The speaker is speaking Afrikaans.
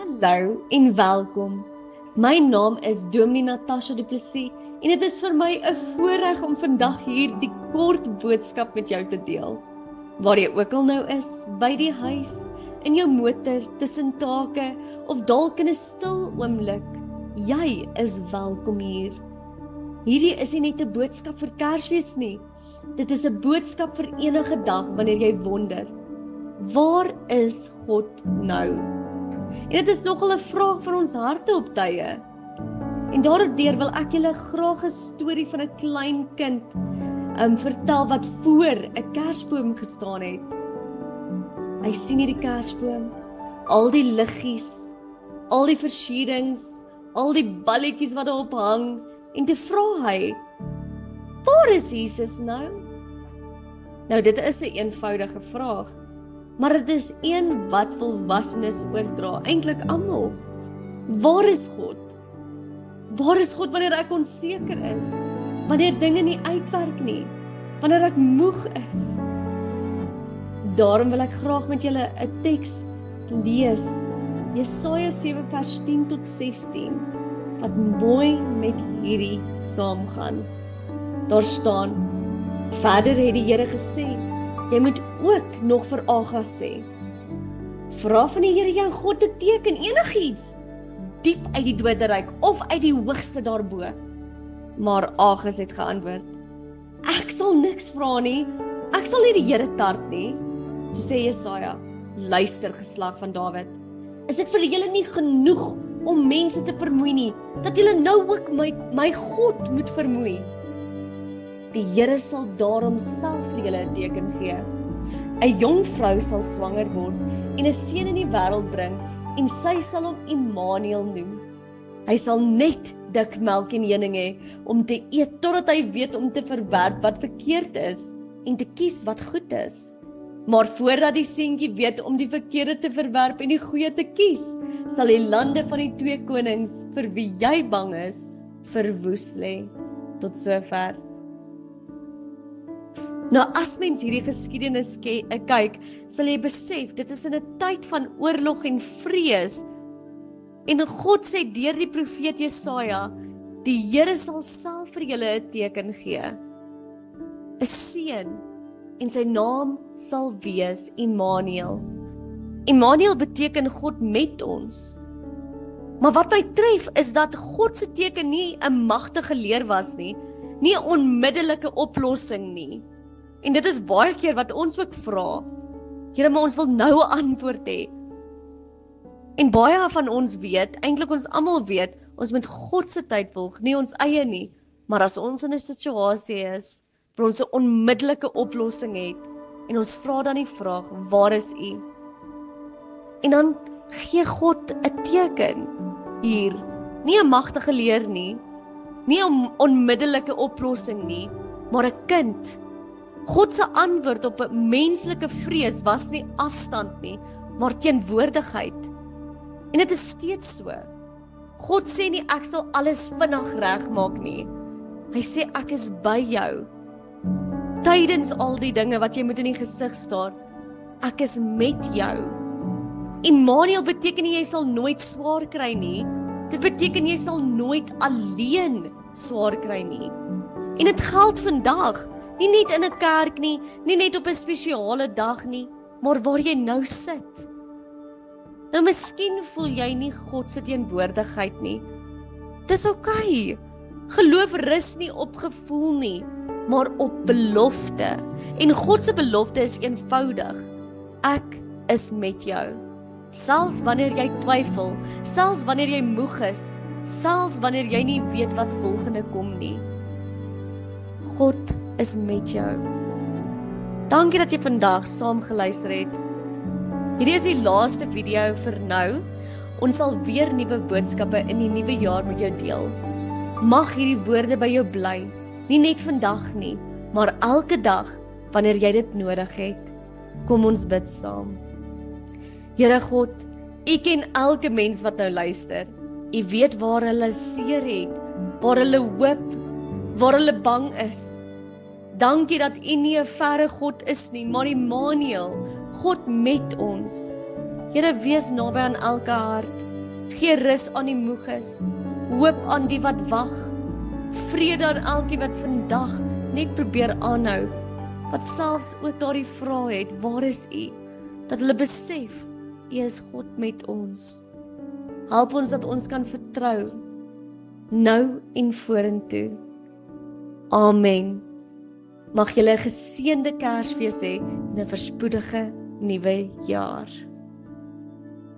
Hallo en welkom. My naam is Dominee Natasha Du Plessis en dit is vir my 'n voorreg om vandag hier die kort boodskap met jou te deel. Waar jy ook al nou is, by die huis, in jou motor, tussen take of dalk in 'n stil oomblik, jy is welkom hier. Hierdie is nie net 'n boodskap vir Kersfees nie. Dit is 'n boodskap vir enige dag wanneer jy wonder, waar is God nou? En dit is nogal 'n vraag van ons harte op tye. En daardeur wil ek julle graag 'n storie van 'n klein kind vertel wat voor 'n kersboom gestaan het. Hy sien hierdie kersboom, al die liggies, al die versierings, al die balletjies wat daarop hang, en toe vra hy, waar is Jesus nou? Nou dit is 'n eenvoudige vraag, maar dit is een wat volwassenes oordra, eintlik almal. Waar is God? Waar is God wanneer ek onseker is? Wanneer dinge nie uitwerk nie? Wanneer ek moeg is? Daarom wil ek graag met julle 'n teks lees. Jesaja 7 vers 10 tot 16, wat mooi met hierdie saamgaan. Daar staan, verder het die Here gesê, jy moet ook nog vir Agas sê, vra van die Here jou God 'n teken, enigiets, diep uit die doderyk of uit die hoogste daarbo. Maar Agas het geantwoord, ek sal niks vra nie, ek sal nie die Here tart nie. Toe sê Jesaja, luister geslag van Dawid, is dit vir julle nie genoeg om mense te vermoei nie, dat julle nou ook my God moet vermoei? Die Here sal daarom self vir julle 'n teken gee. 'n Jong vrou sal swanger word en 'n seun in die wêreld bring en sy sal hom Immanuel noem. Hy sal net dik melk en honing hê om te eet totdat hy weet om te verwerp wat verkeerd is en te kies wat goed is. Maar voordat die seentjie weet om die verkeerde te verwerp en die goeie te kies, sal die lande van die twee konings vir wie jy bang is, verwoes lê. Tot sover. Nou as mens hierdie geskiedenis kyk, sal jy besef, dit is in 'n tyd van oorlog en vrees, en God sê deur die profeet Jesaja, die Here sal self vir julle 'n teken gee, 'n seun, en sy naam sal wees Immanuel. Immanuel beteken God met ons. Maar wat my tref is dat God se teken nie 'n magtige leer was nie 'n onmiddellike oplossing nie. En dit is baie keer wat ons ook vra, Here, maar ons wil nou 'n antwoord hê. En baie van ons weet, eintlik ons almal weet, ons moet God se tyd volg, nie ons eie nie. Maar as ons in 'n situasie is, waar ons 'n onmiddellike oplossing het, en ons vra dan die vraag, waar is U? En dan gee God 'n teken hier, nie 'n magtige leer nie 'n onmiddellike oplossing nie, maar 'n kind. God se antwoord op 'n menslike vrees was nie afstand nie, maar teenwoordigheid. En dit is steeds so. God sê nie ek sal alles vinnig regmaak nie. Hy sê ek is by jou. Tydens al die dinge wat jy moet in die gesig staar, ek is met jou. Immanuel beteken nie jy sal nooit swaar kry nie. Dit beteken jy sal nooit alleen swaar kry nie. En dit geld vandag. Nie net in 'n kerk nie net op 'n spesiale dag nie, maar waar jy nou sit. Nou miskien voel jy nie God se teenwoordigheid nie. Dis oukei. Geloof rus nie op gevoel nie, maar op belofte. En God se belofte is eenvoudig. Ek is met jou. Selfs wanneer jy twyfel, selfs wanneer jy moeg is, selfs wanneer jy nie weet wat volgende kom nie. God is met jou. Dankie dat jy vandag saam geluister het. Hierdie is die laaste video vir nou. Ons sal weer nuwe boodskappe in die nuwe jaar met jou deel. Mag hierdie woorde by jou bly, nie net vandag nie, maar elke dag wanneer jy dit nodig het. Kom ons bid saam. Here God, U ken elke mens wat nou luister. U weet waar hulle seer het, waar hulle hoop, waar hulle bang is. Dankie dat U nie 'n verre God is nie, maar Immanuel, God met ons. Here, wees naby aan elke hart. Gee rus aan die moeges, hoop aan die wat wag, vrede aan elkeen wat vandag net probeer aanhou, wat selfs ook daardie vrae het, waar is U? Dat hulle besef, U is God met ons. Help ons dat ons kan vertrou, nou en vorentoe. Amen. Mag julle 'n geseënde Kersfees hê en 'n voorspoedige nuwe jaar.